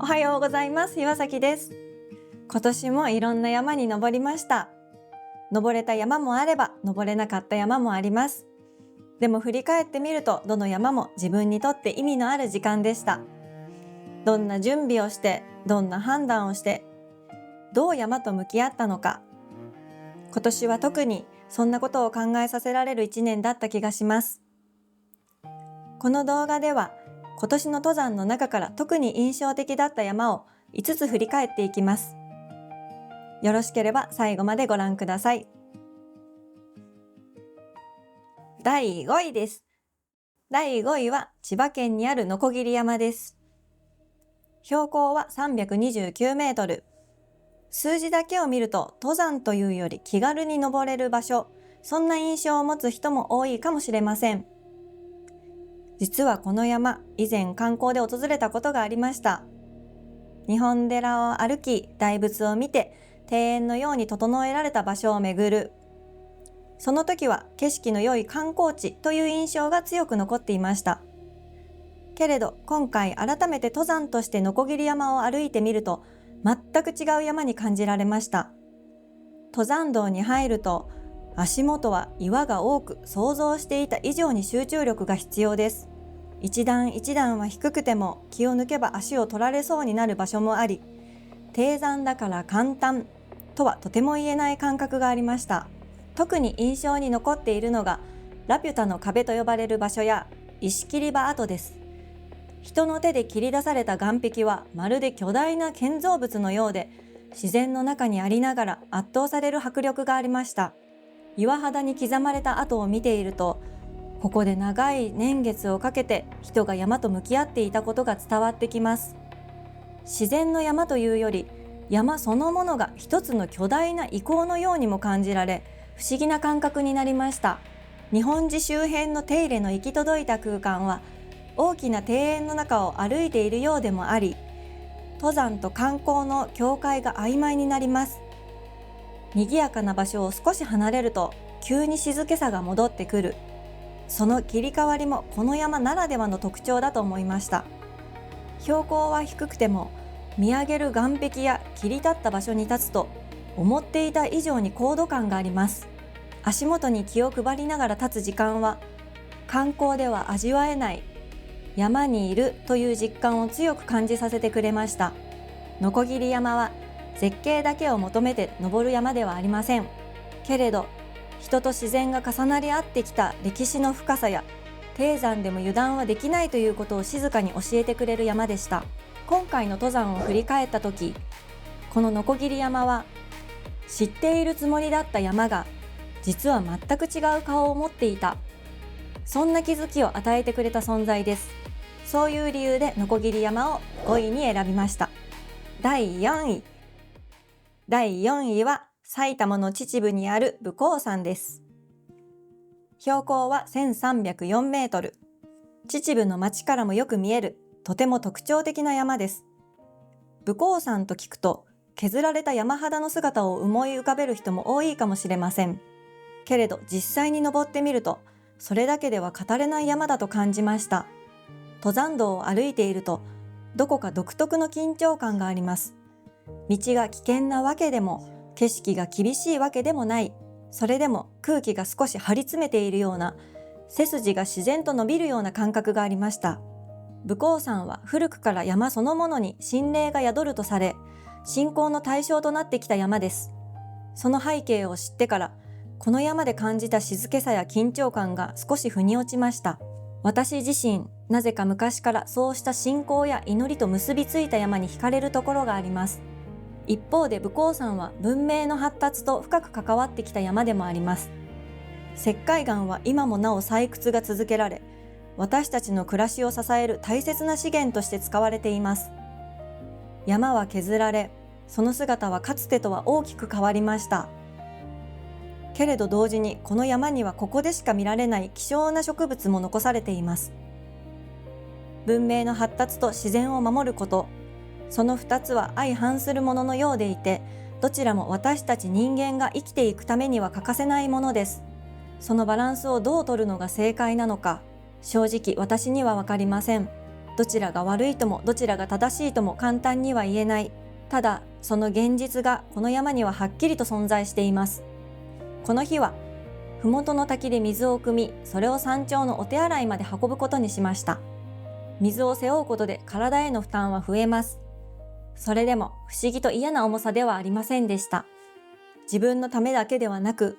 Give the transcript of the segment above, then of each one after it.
おはようございます。岩崎です。今年もいろんな山に登りました。登れた山もあれば登れなかった山もあります。でも振り返ってみると、どの山も自分にとって意味のある時間でした。どんな準備をして、どんな判断をして、どう山と向き合ったのか。今年は特にそんなことを考えさせられる一年だった気がします。この動画では今年の登山の中から特に印象的だった山を5つ振り返っていきます。よろしければ最後までご覧ください。第5位です。第5位は千葉県にある鋸山です。標高は329メートル。数字だけを見ると登山というより気軽に登れる場所、そんな印象を持つ人も多いかもしれません。実はこの山、以前観光で訪れたことがありました。日本寺を歩き、大仏を見て、庭園のように整えられた場所を巡る。その時は景色の良い観光地という印象が強く残っていました。けれど今回改めて登山として鋸山を歩いてみると、全く違う山に感じられました。登山道に入ると、足元は岩が多く、想像していた以上に集中力が必要です。一段一段は低くても気を抜けば足を取られそうになる場所もあり、低山だから簡単とはとても言えない感覚がありました。特に印象に残っているのがラピュタの壁と呼ばれる場所や石切り場跡です。人の手で切り出された岩壁はまるで巨大な建造物のようで、自然の中にありながら圧倒される迫力がありました。岩肌に刻まれた跡を見ていると、ここで長い年月をかけて人が山と向き合っていたことが伝わってきます。自然の山というより、山そのものが一つの巨大な遺構のようにも感じられ、不思議な感覚になりました。日本寺周辺の手入れの行き届いた空間は、大きな庭園の中を歩いているようでもあり、登山と観光の境界が曖昧になります。賑やかな場所を少し離れると急に静けさが戻ってくる。その切り替わりもこの山ならではの特徴だと思いました。標高は低くても見上げる岩壁や切り立った場所に立つと、思っていた以上に高度感があります。足元に気を配りながら立つ時間は観光では味わえない山にいるという実感を強く感じさせてくれました。鋸山は絶景だけを求めて登る山ではありません。けれど、人と自然が重なり合ってきた歴史の深さや、低山でも油断はできないということを静かに教えてくれる山でした。今回の登山を振り返った時、この鋸山は、知っているつもりだった山が、実は全く違う顔を持っていた。そんな気づきを与えてくれた存在です。そういう理由で鋸山を5位に選びました。第4位。第4位は埼玉の秩父にある武甲山です。標高は1304メートル。秩父の町からもよく見える、とても特徴的な山です。武甲山と聞くと、削られた山肌の姿を思い浮かべる人も多いかもしれません。けれど実際に登ってみると、それだけでは語れない山だと感じました。登山道を歩いていると、どこか独特の緊張感があります。道が危険なわけでも、景色が厳しいわけでもない。それでも空気が少し張り詰めているような、背筋が自然と伸びるような感覚がありました。武甲山は古くから山そのものに神霊が宿るとされ、信仰の対象となってきた山です。その背景を知ってから、この山で感じた静けさや緊張感が少し腑に落ちました。私自身、なぜか昔からそうした信仰や祈りと結びついた山に惹かれるところがあります。一方で武甲山は文明の発達と深く関わってきた山でもあります。石灰岩は今もなお採掘が続けられ、私たちの暮らしを支える大切な資源として使われています。山は削られ、その姿はかつてとは大きく変わりました。けれど同時にこの山にはここでしか見られない希少な植物も残されています。文明の発達と自然を守ること、その2つは相反するもののようでいて、どちらも私たち人間が生きていくためには欠かせないものです。そのバランスをどう取るのが正解なのか、正直私には分かりません。どちらが悪いともどちらが正しいとも簡単には言えない。ただその現実がこの山にははっきりと存在しています。この日は麓の滝で水を汲み、それを山頂のお手洗いまで運ぶことにしました。水を背負うことで体への負担は増えます。それでも不思議と嫌な重さではありませんでした。自分のためだけではなく、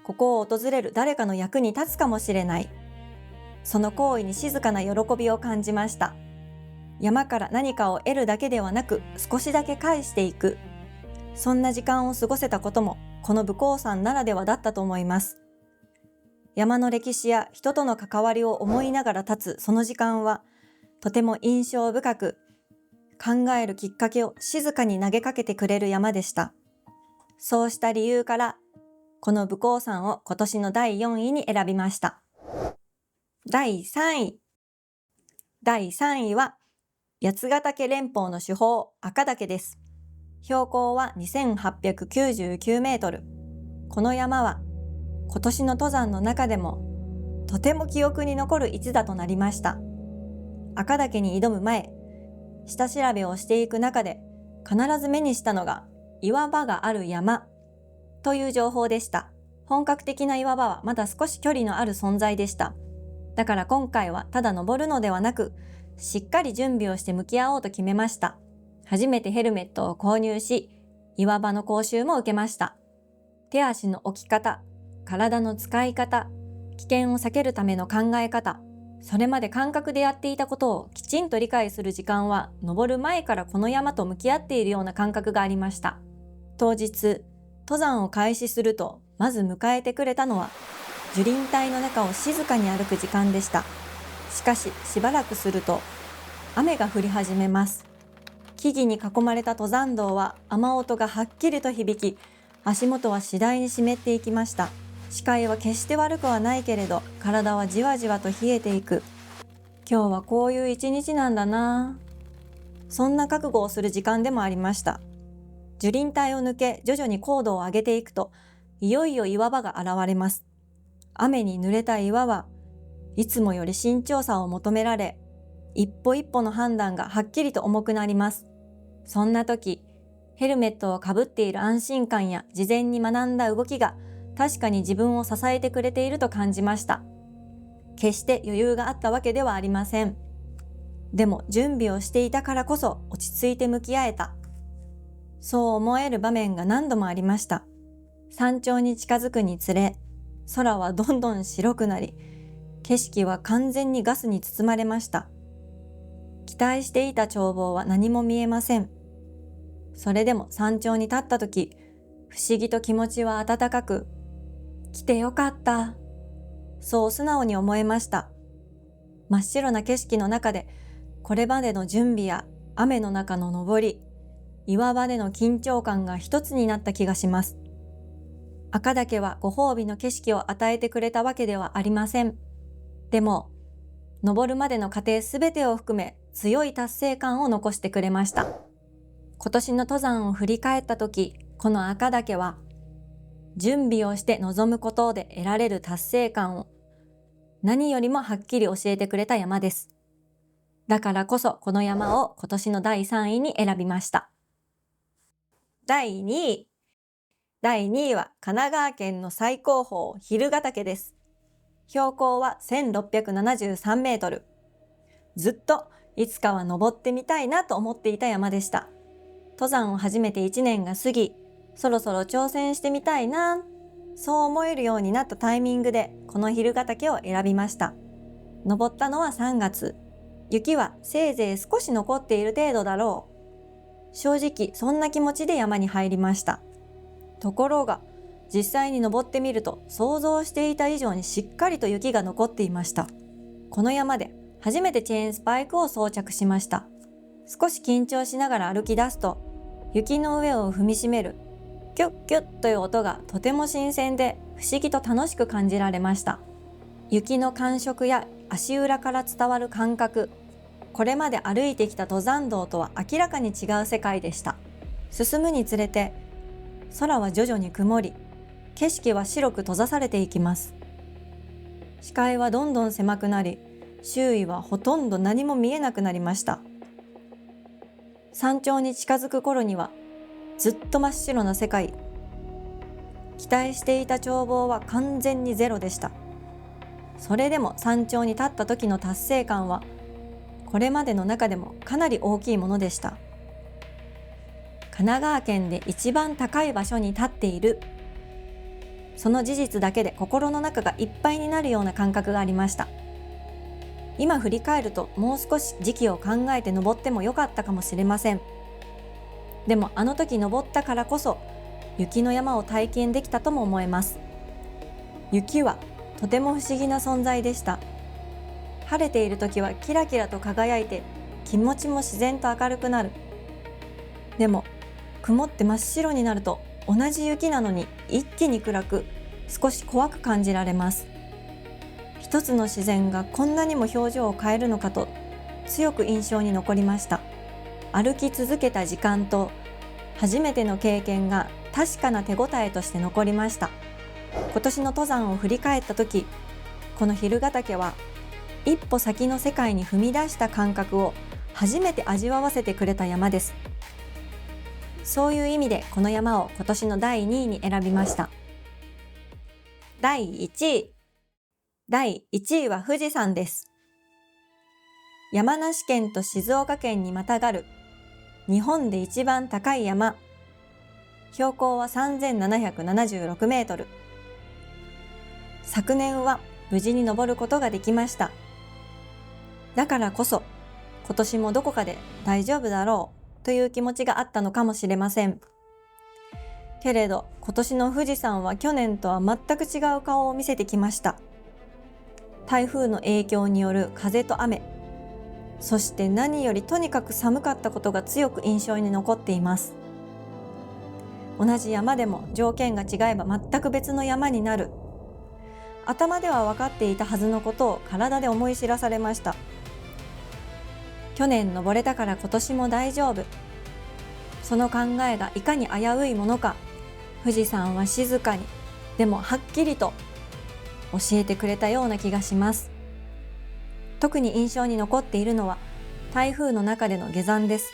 ここを訪れる誰かの役に立つかもしれない。その行為に静かな喜びを感じました。山から何かを得るだけではなく、少しだけ返していく。そんな時間を過ごせたことも、この武甲山ならではだったと思います。山の歴史や人との関わりを思いながら立つその時間は、とても印象深く、考えるきっかけを静かに投げかけてくれる山でした。そうした理由から、この武甲山を今年の第4位に選びました。第3位。第3位は、八ヶ岳連峰の主峰、赤岳です。標高は2899メートル。この山は、今年の登山の中でも、とても記憶に残る一座となりました。赤岳に挑む前、下調べをしていく中で、必ず目にしたのが、岩場がある山という情報でした。本格的な岩場はまだ少し距離のある存在でした。だから今回はただ登るのではなく、しっかり準備をして向き合おうと決めました。初めてヘルメットを購入し、岩場の講習も受けました。手足の置き方、体の使い方、危険を避けるための考え方、それまで感覚でやっていたことをきちんと理解する時間は、登る前からこの山と向き合っているような感覚がありました。当日、登山を開始すると、まず迎えてくれたのは、樹林帯の中を静かに歩く時間でした。しかし、しばらくすると、雨が降り始めます。木々に囲まれた登山道は雨音がはっきりと響き、足元は次第に湿っていきました。視界は決して悪くはないけれど、体はじわじわと冷えていく。今日はこういう一日なんだな。そんな覚悟をする時間でもありました。樹林帯を抜け、徐々に高度を上げていくと、いよいよ岩場が現れます。雨に濡れた岩はいつもより慎重さを求められ、一歩一歩の判断がはっきりと重くなります。そんな時、ヘルメットをかぶっている安心感や事前に学んだ動きが確かに自分を支えてくれていると感じました。決して余裕があったわけではありません。でも準備をしていたからこそ落ち着いて向き合えた。そう思える場面が何度もありました。山頂に近づくにつれ、空はどんどん白くなり、景色は完全にガスに包まれました。期待していた眺望は何も見えません。それでも山頂に立った時、不思議と気持ちは温かく、来てよかった。そう素直に思えました。真っ白な景色の中で、これまでの準備や雨の中の登り、岩場での緊張感が一つになった気がします。赤岳はご褒美の景色を与えてくれたわけではありません。でも、登るまでの過程すべてを含め強い達成感を残してくれました。今年の登山を振り返ったとき、この赤岳は、準備をして臨むことで得られる達成感を何よりもはっきり教えてくれた山です。だからこそこの山を今年の第3位に選びました。第2位。第2位は神奈川県の最高峰、蛭ヶ岳です。標高は1673メートル。ずっといつかは登ってみたいなと思っていた山でした。登山を始めて1年が過ぎ、そろそろ挑戦してみたいな、そう思えるようになったタイミングでこの蛭ヶ岳を選びました。登ったのは3月。雪はせいぜい少し残っている程度だろう。正直そんな気持ちで山に入りました。ところが実際に登ってみると想像していた以上にしっかりと雪が残っていました。この山で初めてチェーンスパイクを装着しました。少し緊張しながら歩き出すと、雪の上を踏みしめるキュッキュッという音がとても新鮮で不思議と楽しく感じられました。雪の感触や足裏から伝わる感覚、これまで歩いてきた登山道とは明らかに違う世界でした。進むにつれて空は徐々に曇り、景色は白く閉ざされていきます。視界はどんどん狭くなり、周囲はほとんど何も見えなくなりました。山頂に近づく頃にはずっと真っ白な世界。期待していた眺望は完全にゼロでした。それでも山頂に立った時の達成感はこれまでの中でもかなり大きいものでした。神奈川県で一番高い場所に立っている。その事実だけで心の中がいっぱいになるような感覚がありました。今振り返るともう少し時期を考えて登ってもよかったかもしれません。でもあの時登ったからこそ雪の山を体験できたとも思えます。雪はとても不思議な存在でした。晴れている時はキラキラと輝いて気持ちも自然と明るくなる。でも曇って真っ白になると同じ雪なのに一気に暗く少し怖く感じられます。一つの自然がこんなにも表情を変えるのかと強く印象に残りました。歩き続けた時間と初めての経験が確かな手応えとして残りました。今年の登山を振り返った時、この蛭ヶ岳は一歩先の世界に踏み出した感覚を初めて味わわせてくれた山です。そういう意味でこの山を今年の第2位に選びました。第1位。第1位は富士山です。山梨県と静岡県にまたがる日本で一番高い山。標高は3776メートル。昨年は無事に登ることができました。だからこそ今年もどこかで大丈夫だろうという気持ちがあったのかもしれません。けれど今年の富士山は去年とは全く違う顔を見せてきました。台風の影響による風と雨、そして何よりとにかく寒かったことが強く印象に残っています。同じ山でも条件が違えば全く別の山になる。頭では分かっていたはずのことを体で思い知らされました。去年登れたから今年も大丈夫。その考えがいかに危ういものか、富士山は静かに、でもはっきりと教えてくれたような気がします。特に印象に残っているのは台風の中での下山です。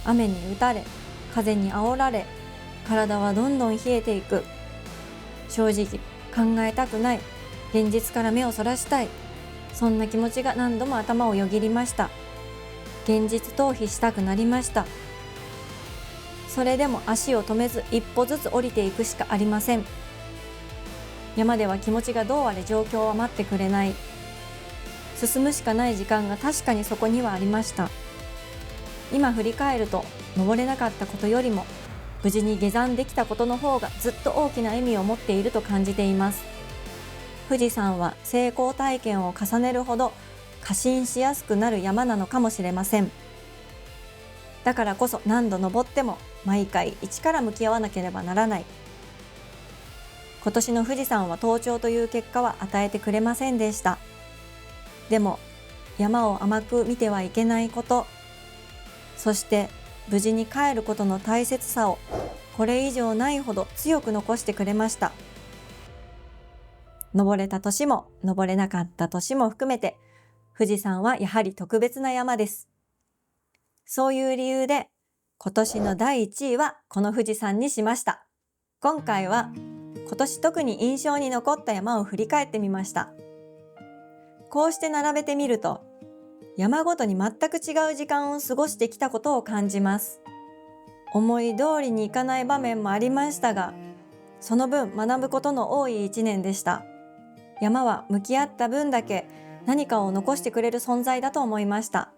雨に打たれ、風に煽られ、体はどんどん冷えていく。正直考えたくない、現実から目をそらしたい、そんな気持ちが何度も頭をよぎりました。現実逃避したくなりました。それでも足を止めず一歩ずつ降りていくしかありません。山では気持ちがどうあれ状況は待ってくれない。進むしかない時間が確かにそこにはありました。今振り返ると登れなかったことよりも無事に下山できたことの方がずっと大きな意味を持っていると感じています。富士山は成功体験を重ねるほど過信しやすくなる山なのかもしれません。だからこそ何度登っても毎回一から向き合わなければならない。今年の富士山は登頂という結果は与えてくれませんでした。でも山を甘く見てはいけないこと、そして無事に帰ることの大切さをこれ以上ないほど強く残してくれました。登れた年も登れなかった年も含めて富士山はやはり特別な山です。そういう理由で今年の第1位はこの富士山にしました。今回は今年特に印象に残った山を振り返ってみました。こうして並べてみると山ごとに全く違う時間を過ごしてきたことを感じます。思い通りにいかない場面もありましたが、その分学ぶことの多い1年でした。山は向き合った分だけ何かを残してくれる存在だと思いました。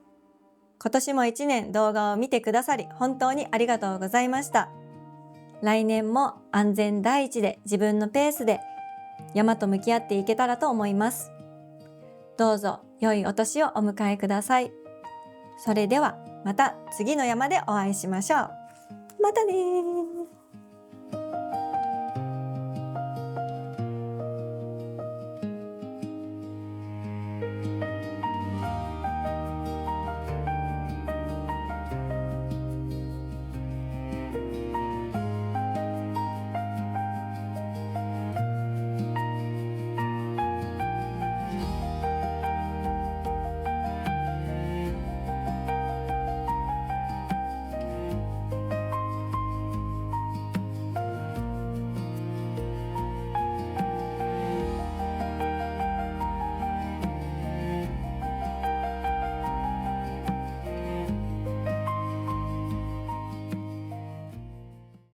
今年も1年動画を見てくださり本当にありがとうございました。来年も安全第一で自分のペースで山と向き合っていけたらと思います。どうぞ良いお年をお迎えください。それではまた次の山でお会いしましょう。またねー。